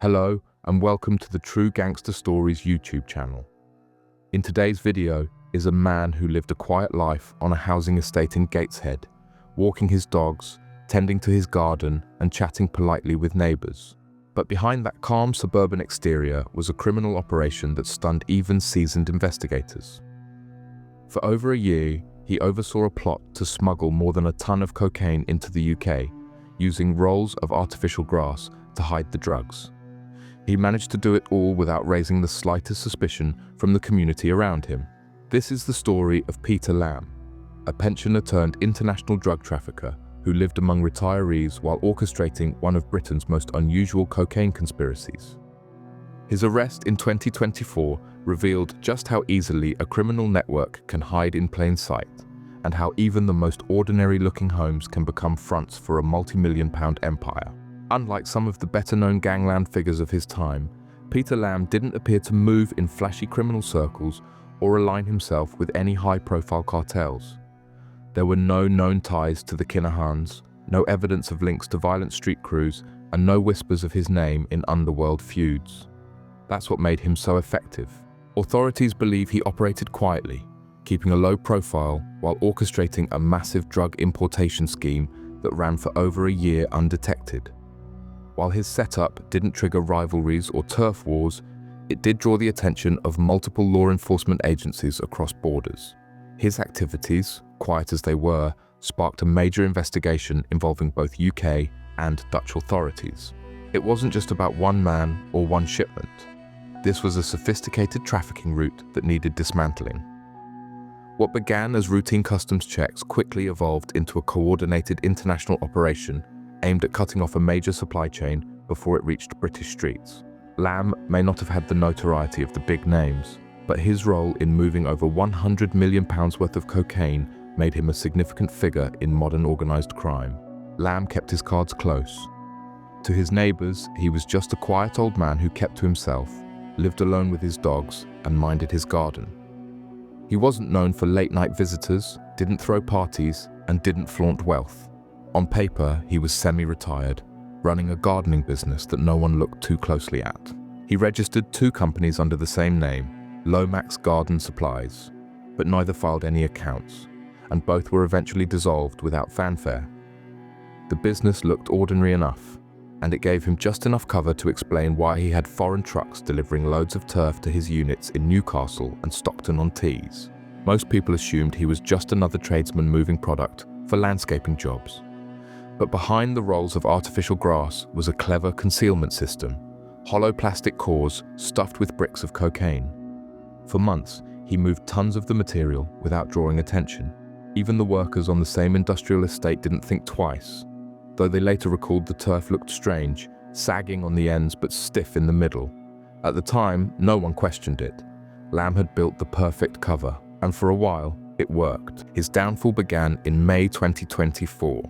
Hello and welcome to the True Gangster Stories YouTube channel. In today's video is a man who lived a quiet life on a housing estate in Gateshead, walking his dogs, tending to his garden and chatting politely with neighbours. But behind that calm suburban exterior was a criminal operation that stunned even seasoned investigators. For over a year, he oversaw a plot to smuggle more than a ton of cocaine into the UK, using rolls of artificial grass to hide the drugs. He managed to do it all without raising the slightest suspicion from the community around him. This is the story of Peter Lamb, a pensioner turned international drug trafficker who lived among retirees while orchestrating one of Britain's most unusual cocaine conspiracies. His arrest in 2024 revealed just how easily a criminal network can hide in plain sight, and how even the most ordinary-looking homes can become fronts for a multi-million-pound empire. Unlike some of the better-known gangland figures of his time, Peter Lamb didn't appear to move in flashy criminal circles or align himself with any high-profile cartels. There were no known ties to the Kinahans, no evidence of links to violent street crews, and no whispers of his name in underworld feuds. That's what made him so effective. Authorities believe he operated quietly, keeping a low profile while orchestrating a massive drug importation scheme that ran for over a year undetected. While his setup didn't trigger rivalries or turf wars, it did draw the attention of multiple law enforcement agencies across borders. His activities, quiet as they were, sparked a major investigation involving both UK and Dutch authorities. It wasn't just about one man or one shipment. This was a sophisticated trafficking route that needed dismantling. What began as routine customs checks quickly evolved into a coordinated international operation aimed at cutting off a major supply chain before it reached British streets. Lamb may not have had the notoriety of the big names, but his role in moving over £100 million worth of cocaine made him a significant figure in modern organised crime. Lamb kept his cards close. To his neighbours, he was just a quiet old man who kept to himself, lived alone with his dogs, and minded his garden. He wasn't known for late-night visitors, didn't throw parties, and didn't flaunt wealth. On paper, he was semi-retired, running a gardening business that no one looked too closely at. He registered 2 companies under the same name, Lomax Garden Supplies, but neither filed any accounts, and both were eventually dissolved without fanfare. The business looked ordinary enough, and it gave him just enough cover to explain why he had foreign trucks delivering loads of turf to his units in Newcastle and Stockton-on-Tees. Most people assumed he was just another tradesman moving product for landscaping jobs. But behind the rolls of artificial grass was a clever concealment system, hollow plastic cores stuffed with bricks of cocaine. For months, he moved tons of the material without drawing attention. Even the workers on the same industrial estate didn't think twice, though they later recalled the turf looked strange, sagging on the ends but stiff in the middle. At the time, no one questioned it. Lamb had built the perfect cover, and for a while, it worked. His downfall began in May 2024,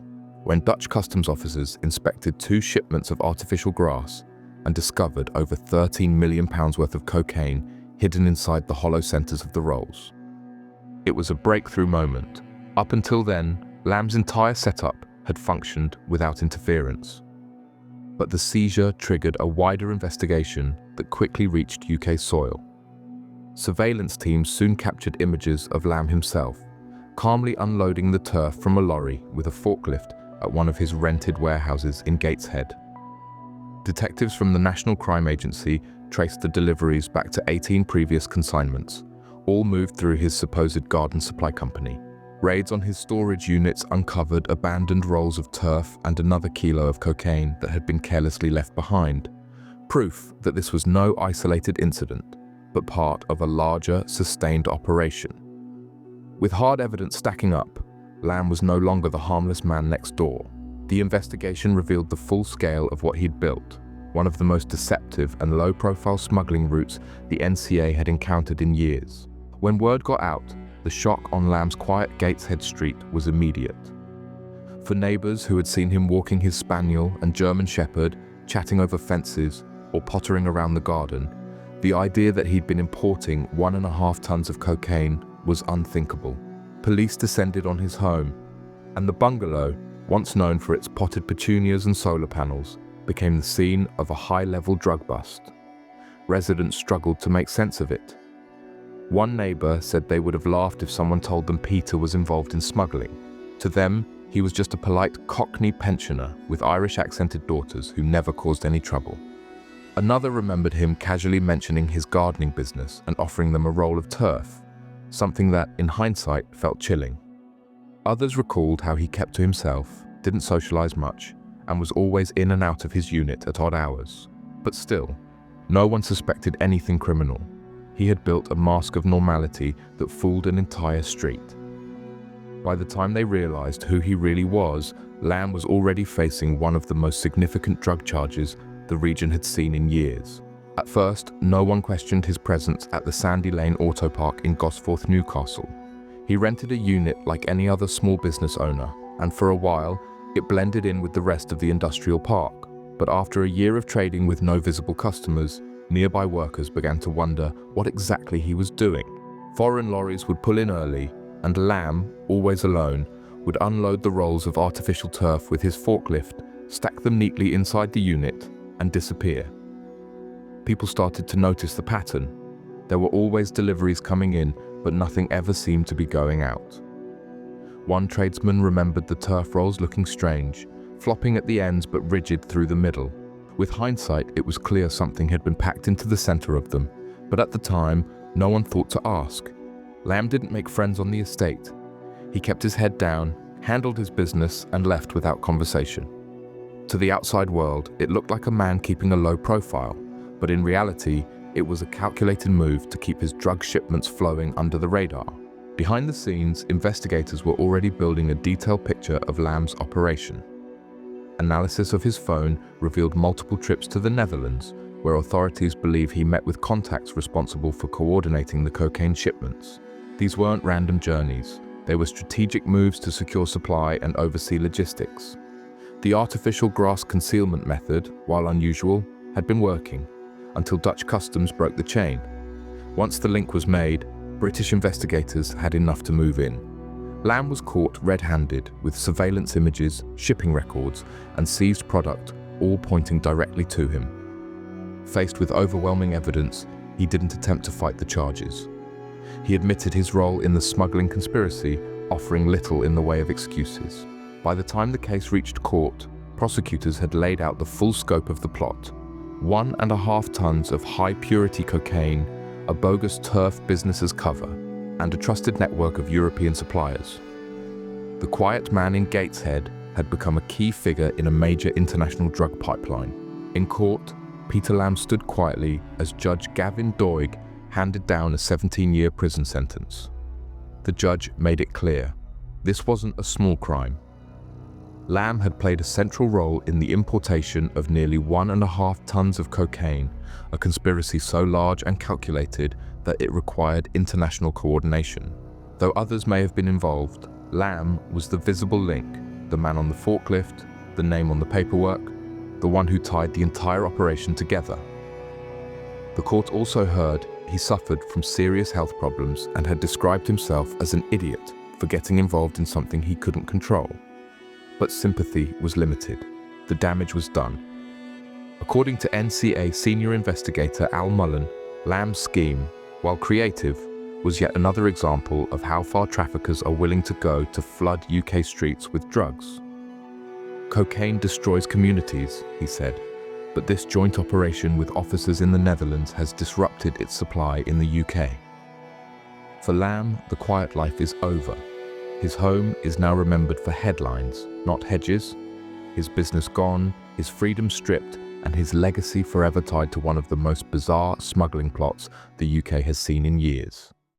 when Dutch customs officers inspected 2 shipments of artificial grass and discovered over £13 million worth of cocaine hidden inside the hollow centres of the rolls. It was a breakthrough moment. Up until then, Lamb's entire setup had functioned without interference. But the seizure triggered a wider investigation that quickly reached UK soil. Surveillance teams soon captured images of Lamb himself, calmly unloading the turf from a lorry with a forklift at one of his rented warehouses in Gateshead. Detectives from the National Crime Agency traced the deliveries back to 18 previous consignments, all moved through his supposed garden supply company. Raids on his storage units uncovered abandoned rolls of turf and another kilo of cocaine that had been carelessly left behind, proof that this was no isolated incident, but part of a larger, sustained operation. With hard evidence stacking up, Lamb was no longer the harmless man next door. The investigation revealed the full scale of what he'd built, one of the most deceptive and low-profile smuggling routes the NCA had encountered in years. When word got out, the shock on Lamb's quiet Gateshead street was immediate. For neighbours who had seen him walking his spaniel and German shepherd, chatting over fences, or pottering around the garden, the idea that he'd been importing 1.5 tons of cocaine was unthinkable. Police descended on his home, and the bungalow, once known for its potted petunias and solar panels, became the scene of a high-level drug bust. Residents struggled to make sense of it. One neighbour said they would have laughed if someone told them Peter was involved in smuggling. To them, he was just a polite Cockney pensioner with Irish-accented daughters who never caused any trouble. Another remembered him casually mentioning his gardening business and offering them a roll of turf, something that, in hindsight, felt chilling. Others recalled how he kept to himself, didn't socialise much, and was always in and out of his unit at odd hours. But still, no one suspected anything criminal. He had built a mask of normality that fooled an entire street. By the time they realised who he really was, Lamb was already facing one of the most significant drug charges the region had seen in years. At first, no one questioned his presence at the Sandy Lane Auto Park in Gosforth, Newcastle. He rented a unit like any other small business owner, and for a while, it blended in with the rest of the industrial park. But after a year of trading with no visible customers, nearby workers began to wonder what exactly he was doing. Foreign lorries would pull in early, and Lamb, always alone, would unload the rolls of artificial turf with his forklift, stack them neatly inside the unit, and disappear. People started to notice the pattern. There were always deliveries coming in, but nothing ever seemed to be going out. One tradesman remembered the turf rolls looking strange, flopping at the ends but rigid through the middle. With hindsight, it was clear something had been packed into the center of them, but at the time, no one thought to ask. Lamb didn't make friends on the estate. He kept his head down, handled his business, and left without conversation. To the outside world, it looked like a man keeping a low profile, but in reality, it was a calculated move to keep his drug shipments flowing under the radar. Behind the scenes, investigators were already building a detailed picture of Lamb's operation. Analysis of his phone revealed multiple trips to the Netherlands, where authorities believe he met with contacts responsible for coordinating the cocaine shipments. These weren't random journeys. They were strategic moves to secure supply and oversee logistics. The artificial grass concealment method, while unusual, had been working, until Dutch customs broke the chain. Once the link was made, British investigators had enough to move in. Lamb was caught red-handed with surveillance images, shipping records, and seized product, all pointing directly to him. Faced with overwhelming evidence, he didn't attempt to fight the charges. He admitted his role in the smuggling conspiracy, offering little in the way of excuses. By the time the case reached court, prosecutors had laid out the full scope of the plot: 1.5 tons of high-purity cocaine, a bogus turf business's cover, and a trusted network of European suppliers. The quiet man in Gateshead had become a key figure in a major international drug pipeline. In court, Peter Lamb stood quietly as Judge Gavin Doig handed down a 17-year prison sentence. The judge made it clear, this wasn't a small crime. Lamb had played a central role in the importation of nearly 1.5 tons of cocaine, a conspiracy so large and calculated that it required international coordination. Though others may have been involved, Lamb was the visible link, the man on the forklift, the name on the paperwork, the one who tied the entire operation together. The court also heard he suffered from serious health problems and had described himself as an idiot for getting involved in something he couldn't control. But sympathy was limited. The damage was done. According to NCA senior investigator Al Mullen, Lamb's scheme, while creative, was yet another example of how far traffickers are willing to go to flood UK streets with drugs. Cocaine destroys communities, he said, but this joint operation with officers in the Netherlands has disrupted its supply in the UK. For Lamb, the quiet life is over. His home is now remembered for headlines, not hedges. His business gone, his freedom stripped, and his legacy forever tied to one of the most bizarre smuggling plots the UK has seen in years.